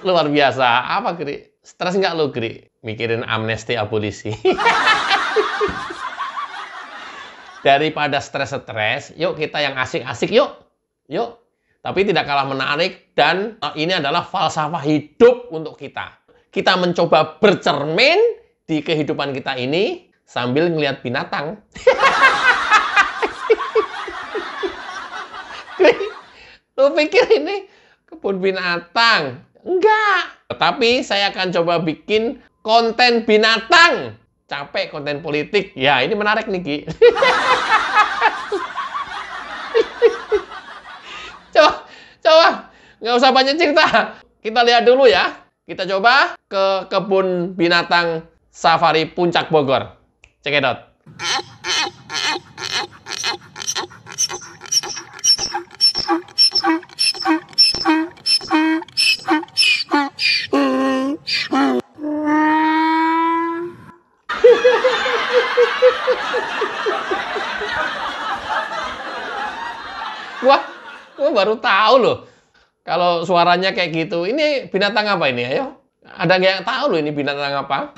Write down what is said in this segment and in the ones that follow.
Luar biasa. Apa, Gri? Stres nggak lo, Gri? Mikirin amnesti abolisi. Daripada stres-stres, yuk kita yang asik-asik yuk. Yuk. Tapi tidak kalah menarik dan ini adalah falsafah hidup untuk kita. Kita mencoba bercermin di kehidupan kita ini sambil ngelihat binatang. Lu pikir ini kebun binatang? Enggak. Tapi saya akan coba bikin konten binatang. Capek konten politik. Ya, ini menarik nih, Ki. Coba. Nggak usah banyak cerita. Kita lihat dulu ya. Kita coba ke kebun binatang Safari Puncak Bogor. Cekidot. Gua baru tahu loh kalau suaranya kayak gitu. Ini binatang apa ini? Ayo, ada yang tahu loh ini binatang apa?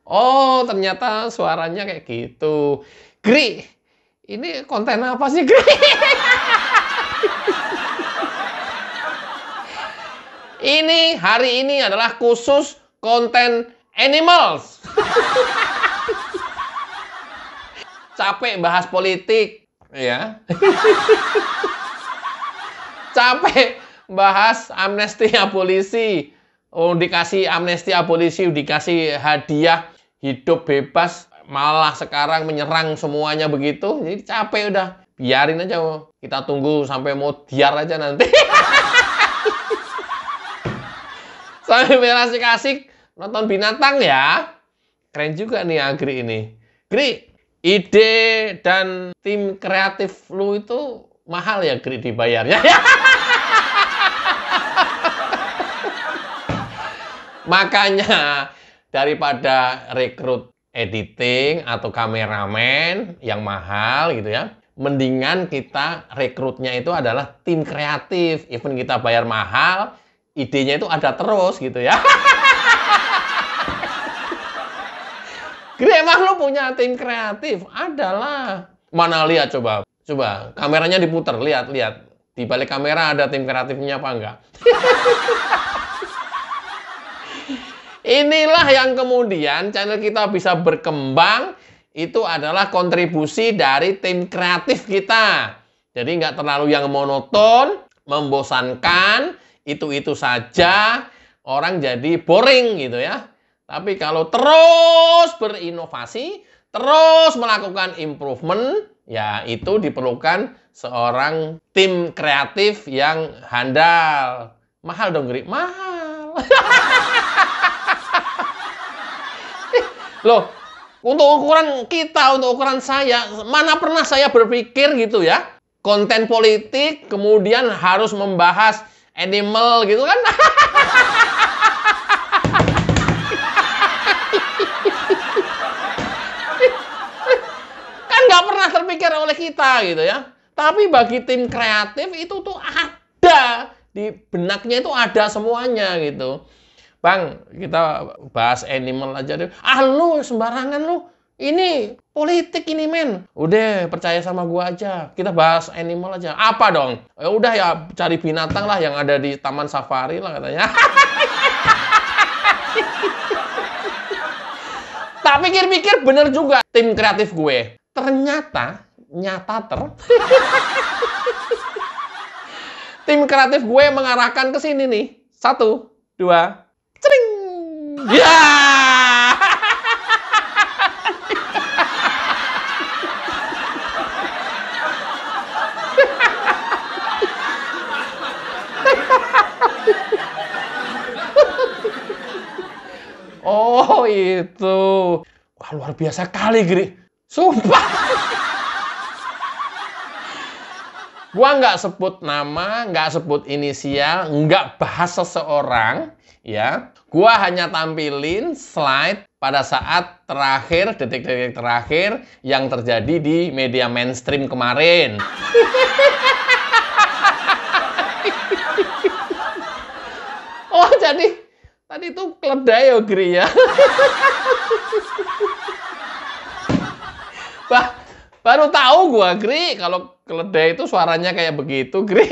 Oh, ternyata suaranya kayak gitu. Gri, ini konten apa sih, Gri? Ini hari ini adalah khusus konten animals. Capek bahas politik, ya. Capek bahas amnesti abolisi. Oh, dikasih amnesti abolisi, dikasih hadiah hidup bebas, malah sekarang menyerang semuanya begitu. Jadi capek udah. Biarin aja, kita tunggu sampai mau diar aja nanti. Sampai asik-asik nonton binatang ya. Keren juga nih Agri ini. Gri, ide dan tim kreatif lu itu mahal ya, Gri, dibayarnya? Makanya daripada rekrut editing atau kameramen yang mahal gitu ya, mendingan kita rekrutnya itu adalah tim kreatif. Even kita bayar mahal, idenya itu ada terus gitu ya. Gri, emang lu punya tim kreatif? Adalah. Mana, lihat coba. Coba, kameranya diputar. Lihat. Di balik kamera ada tim kreatifnya apa enggak? Inilah yang kemudian channel kita bisa berkembang. Itu adalah kontribusi dari tim kreatif kita. Jadi nggak terlalu yang monoton, membosankan, itu-itu saja. Orang jadi boring gitu ya. Tapi kalau terus berinovasi, terus melakukan improvement, ya itu diperlukan seorang tim kreatif yang handal. Mahal dong, Gri? Mahal. Loh, untuk ukuran kita, untuk ukuran saya, mana pernah saya berpikir gitu ya, konten politik kemudian harus membahas animal gitu kan? Nggak pernah terpikir oleh kita gitu ya. Tapi bagi tim kreatif itu tuh ada. Di benaknya itu ada semuanya gitu. Bang, kita bahas animal aja deh. Ah, lu sembarangan lu. Ini politik ini, men. Udah, percaya sama gua aja. Kita bahas animal aja. Apa dong? Ya udah ya, cari binatang lah yang ada di Taman Safari lah katanya. Tak pikir-pikir bener juga tim kreatif gue. Ternyata, tim kreatif gue mengarahkan ke sini nih. 1, 2, cering. Ya. Oh, itu. Wah, luar biasa kali, Gri. Sumpah. Gua nggak sebut nama, nggak sebut inisial, nggak bahas seseorang, ya. Gua hanya tampilin slide pada saat terakhir, detik-detik terakhir yang terjadi di media mainstream kemarin. Oh, jadi tadi itu keledai ya, Gri ya. Baru tahu gua, Gri, kalau keledai itu suaranya kayak begitu, Gri.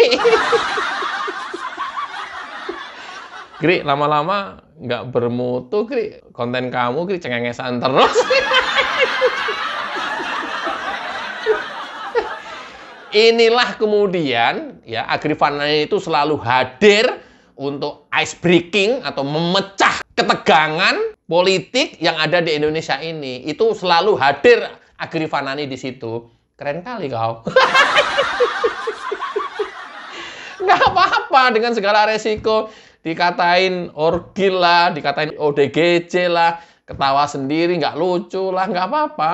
Gri, lama-lama nggak bermutu, Gri. Konten kamu, Gri, cengengesan terus. Inilah kemudian, ya, Agrifani itu selalu hadir untuk ice breaking atau memecah ketegangan politik yang ada di Indonesia ini. Itu selalu hadir Agrifani di situ. Keren kali kau. Nggak apa-apa dengan segala resiko. Dikatain orgil lah, dikatain ODGJ lah, ketawa sendiri, nggak lucu lah, nggak apa-apa.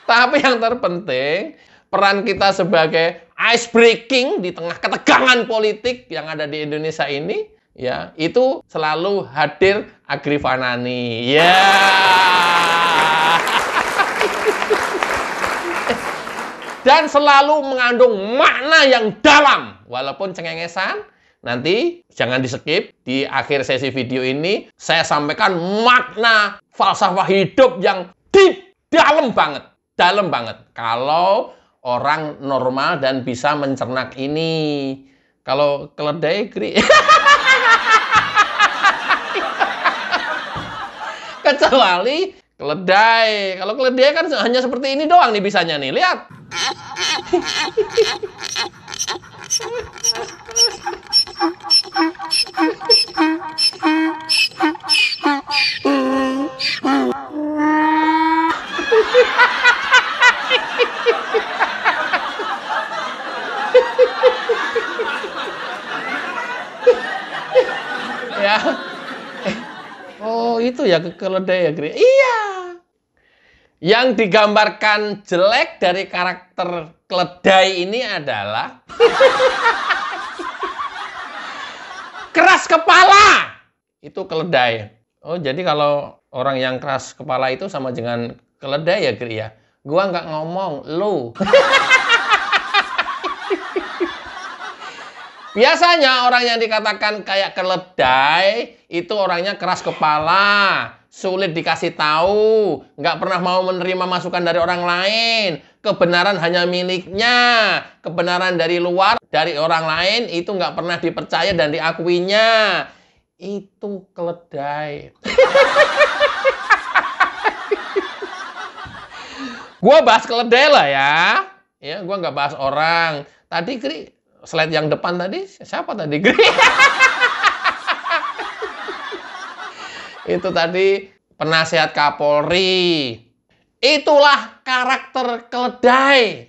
Tapi yang terpenting, peran kita sebagai ice breaking di tengah ketegangan politik yang ada di Indonesia ini, ya, itu selalu hadir Agrifani. Ya. Dan selalu mengandung makna yang dalam. Walaupun cengengesan, nanti jangan di-skip. Di akhir sesi video ini, saya sampaikan makna falsafah hidup yang deep, dalam banget. Dalam banget. Kalau orang normal dan bisa mencerna ini. Kalau keledai, Gri. Kecuali keledai. Kalau keledai kan hanya seperti ini doang nih bisanya nih. Lihat. Ya. Oh, itu ya keledai ya, Gri. Iya. Yang digambarkan jelek dari karakter keledai ini adalah keras kepala. Itu keledai. Oh, jadi kalau orang yang keras kepala itu sama dengan keledai ya, Gri ya. Gua nggak ngomong, lu. Biasanya orang yang dikatakan kayak keledai itu orangnya keras kepala, sulit dikasih tahu, nggak pernah mau menerima masukan dari orang lain, kebenaran hanya miliknya, kebenaran dari luar, dari orang lain itu nggak pernah dipercaya dan diakuinya. Itu keledai. Gua bahas keledai lah ya. Ya, gua nggak bahas orang. Tadi, Gri, slide yang depan tadi, siapa tadi, Gri? Itu tadi penasihat Kapolri. Itulah karakter keledai.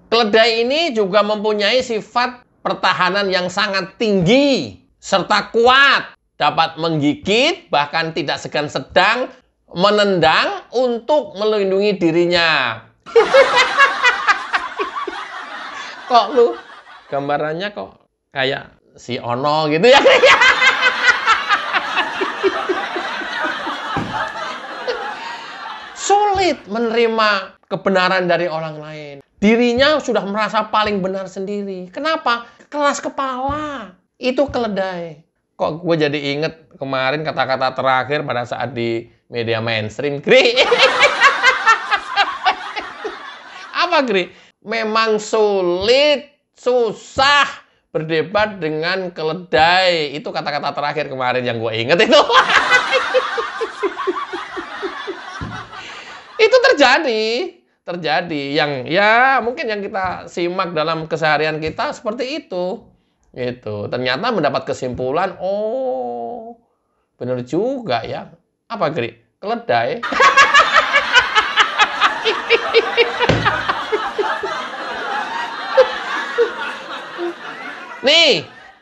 Keledai ini juga mempunyai sifat pertahanan yang sangat tinggi, serta kuat, dapat menggigit, bahkan tidak segan-sedang menendang untuk melindungi dirinya. Kok lu gambarannya kok kayak si Ono gitu ya? Sulit menerima kebenaran dari orang lain. Dirinya sudah merasa paling benar sendiri. Kenapa? Keras kepala. Itu keledai. Kok gue jadi inget kemarin kata-kata terakhir pada saat di media mainstream, Gri. Apa, Gri? Memang sulit, susah berdebat dengan keledai. Itu kata-kata terakhir kemarin yang gue inget itu. Itu terjadi yang ya mungkin yang kita simak dalam keseharian kita seperti itu. Itu ternyata mendapat kesimpulan, oh bener juga ya. Apa, Gri? Keledai.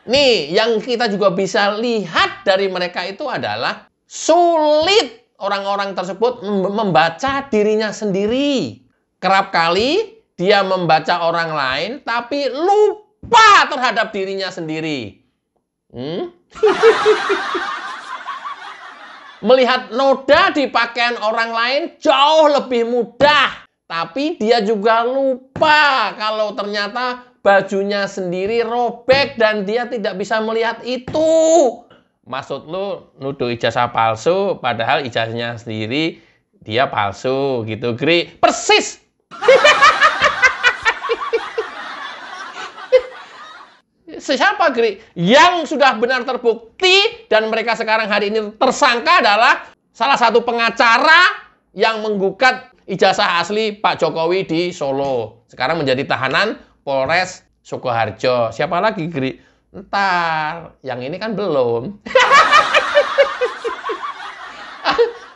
Nih, yang kita juga bisa lihat dari mereka itu adalah sulit orang-orang tersebut membaca dirinya sendiri. Kerap kali dia membaca orang lain, tapi lupa terhadap dirinya sendiri. Melihat noda di pakaian orang lain jauh lebih mudah. Tapi dia juga lupa kalau ternyata bajunya sendiri robek dan dia tidak bisa melihat itu. Maksud lu nuduh ijazah palsu, padahal ijazahnya sendiri dia palsu gitu, Gri. Persis! Siapa, Gri? Yang sudah benar terbukti dan mereka sekarang hari ini tersangka adalah salah satu pengacara yang menggugat ijazah asli Pak Jokowi di Solo. Sekarang menjadi tahanan Polres Sukoharjo. Siapa lagi, Gri? Ntar, yang ini kan belum.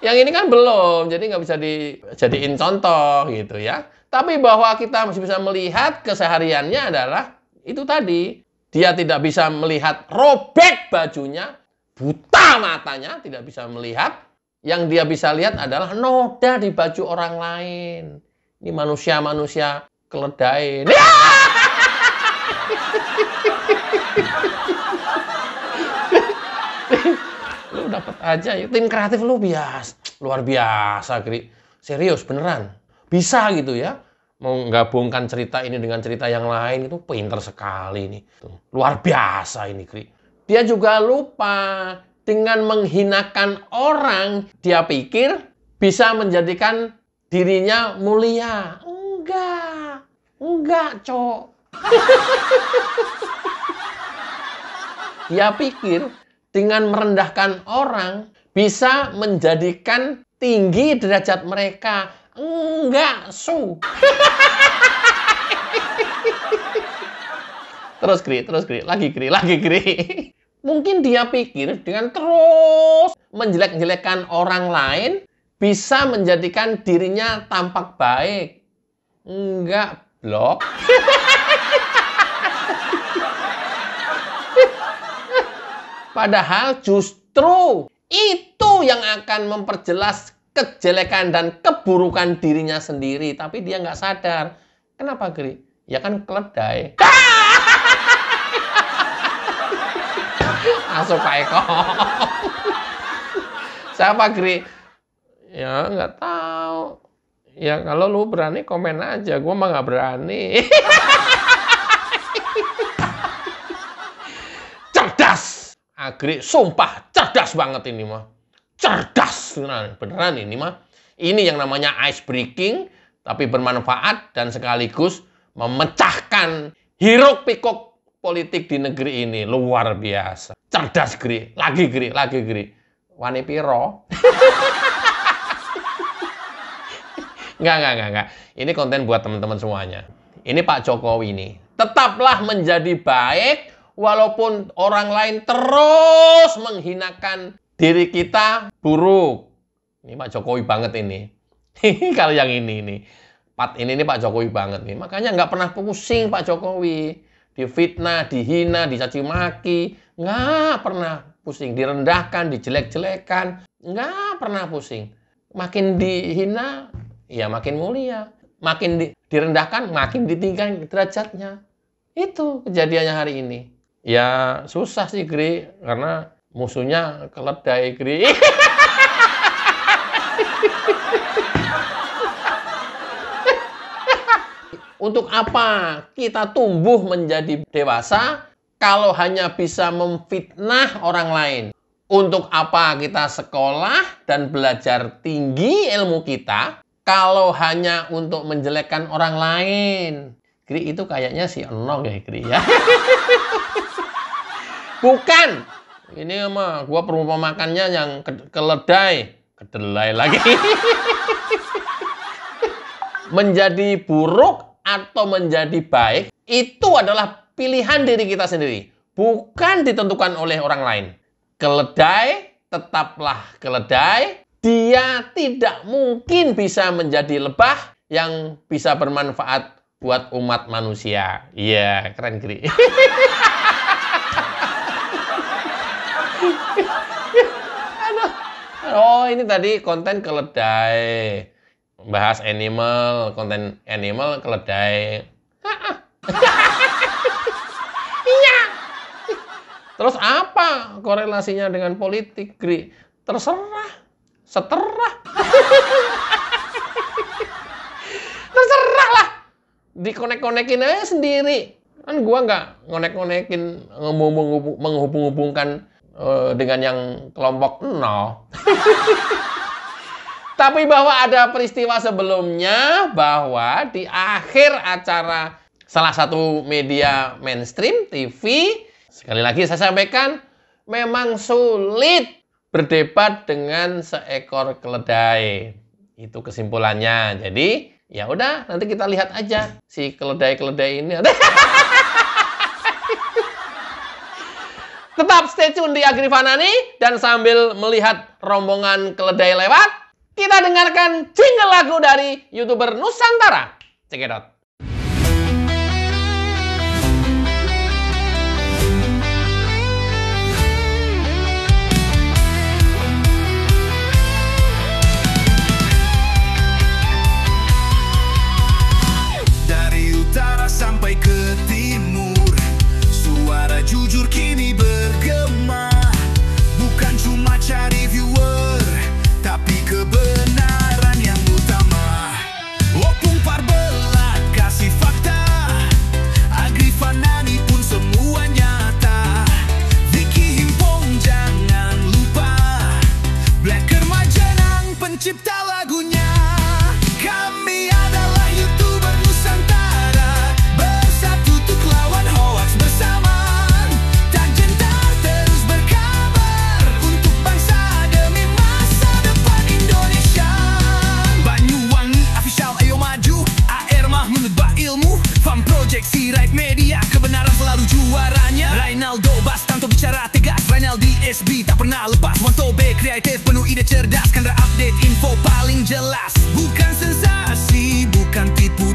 Yang ini kan belum, jadi nggak bisa dijadiin contoh gitu ya. Tapi bahwa kita masih bisa melihat kesehariannya adalah itu tadi. Dia tidak bisa melihat robek bajunya, buta matanya, tidak bisa melihat. Yang dia bisa lihat adalah noda di baju orang lain. Ini manusia-manusia keledai. Lu dapat aja ya. Tim kreatif lu luar biasa, Gri. Serius, beneran. Bisa gitu ya. Mau gabungkan cerita ini dengan cerita yang lain itu pinter sekali nih. Luar biasa ini, Gri. Dia juga lupa dengan menghinakan orang, dia pikir bisa menjadikan dirinya mulia. Enggak, Cok. Dia pikir dengan merendahkan orang bisa menjadikan tinggi derajat mereka. Enggak, Su. Terus, Gri. Lagi, Gri. Mungkin dia pikir dengan terus menjelek-jelekan orang lain bisa menjadikan dirinya tampak baik. Enggak, blok. Padahal justru itu yang akan memperjelas kejelekan dan keburukan dirinya sendiri. Tapi dia nggak sadar. Kenapa, Gri? Ya kan keledai. Masuk Pak Eko. Siapa, Gri? Ya nggak tahu. Ya kalau lu berani komen aja. Gua mah nggak berani. Cerdas! Agri, sumpah cerdas banget ini mah. Cerdas, beneran ini mah. Ini yang namanya ice breaking, tapi bermanfaat dan sekaligus memecahkan hiruk pikuk politik di negeri ini. Luar biasa. Cerdas, Gri. Lagi, Gri. Wani piro? Enggak. Ini konten buat teman-teman semuanya. Ini Pak Jokowi nih. Tetaplah menjadi baik walaupun orang lain terus menghinakan diri kita buruk. Ini Pak Jokowi banget ini. Kalau yang ini. Part ini Pak Jokowi banget nih. Makanya nggak pernah pusing Pak Jokowi. Difitnah, dihina, dicaci maki. Nggak pernah pusing. Direndahkan, dijelek-jelekan. Nggak pernah pusing. Makin dihina, ya makin mulia. Makin direndahkan, makin ditinggikan derajatnya. Itu kejadiannya hari ini. Ya susah sih, Gri, karena musuhnya keledai, Gri. Untuk apa kita tumbuh menjadi dewasa kalau hanya bisa memfitnah orang lain? Untuk apa kita sekolah dan belajar tinggi ilmu kita kalau hanya untuk menjelekkan orang lain? Gri, itu kayaknya si Enong ya, Gri ya. Bukan. Ini mah gua perumpamakannya yang keledai. Kedelai lagi. Menjadi buruk atau menjadi baik, itu adalah pilihan diri kita sendiri. Bukan ditentukan oleh orang lain. Keledai, tetaplah keledai. Dia tidak mungkin bisa menjadi lebah yang bisa bermanfaat buat umat manusia. Iya, keren, Gri. Oh, ini tadi konten keledai. Bahas animal, konten animal keledai. Iya. Terus apa korelasinya dengan politik, Gri? Terserah. Seterah. Terserah lah. Dikonek-konekin aja sendiri. Kan gua nggak ngonek-ngonekin, menghubung-hubungkan dengan yang kelompok 0. Tapi bahwa ada peristiwa sebelumnya, bahwa di akhir acara salah satu media mainstream, TV, sekali lagi saya sampaikan, memang sulit berdebat dengan seekor keledai. Itu kesimpulannya. Jadi, ya udah, nanti kita lihat aja si keledai-keledai ini. Tetap stay tune di Agrifanani, dan sambil melihat rombongan keledai lewat, kita dengarkan jingle lagu dari YouTuber Nusantara. Cekidot. Dari utara sampai ke timur, suara jujur kini bergema. Bukan cuma cari viewer, tapi kebenaran yang utama. Opung Parbelat kasih fakta, Agrifanani pun semua nyata. Vicky Himpong jangan lupa, Blacker Majenang pencipta lagunya. Kami adalah YouTuber Nusantara, bersatu untuk lawan hoax bersama. Tak gentar terus berkabar, untuk bangsa demi masa depan Indonesia. Banyuwangi official ayo maju, AR Mahmud Ilmu, Farm Project Sirait Media, kebenaran selalu juaranya. Rainaldo Bastanto bicara tegas, Rainaldi SB tak pernah lepas. Wanto B kreatif penuh ide cerdas, Kandra update info paling jelas. Bukan sensasi, bukan tipu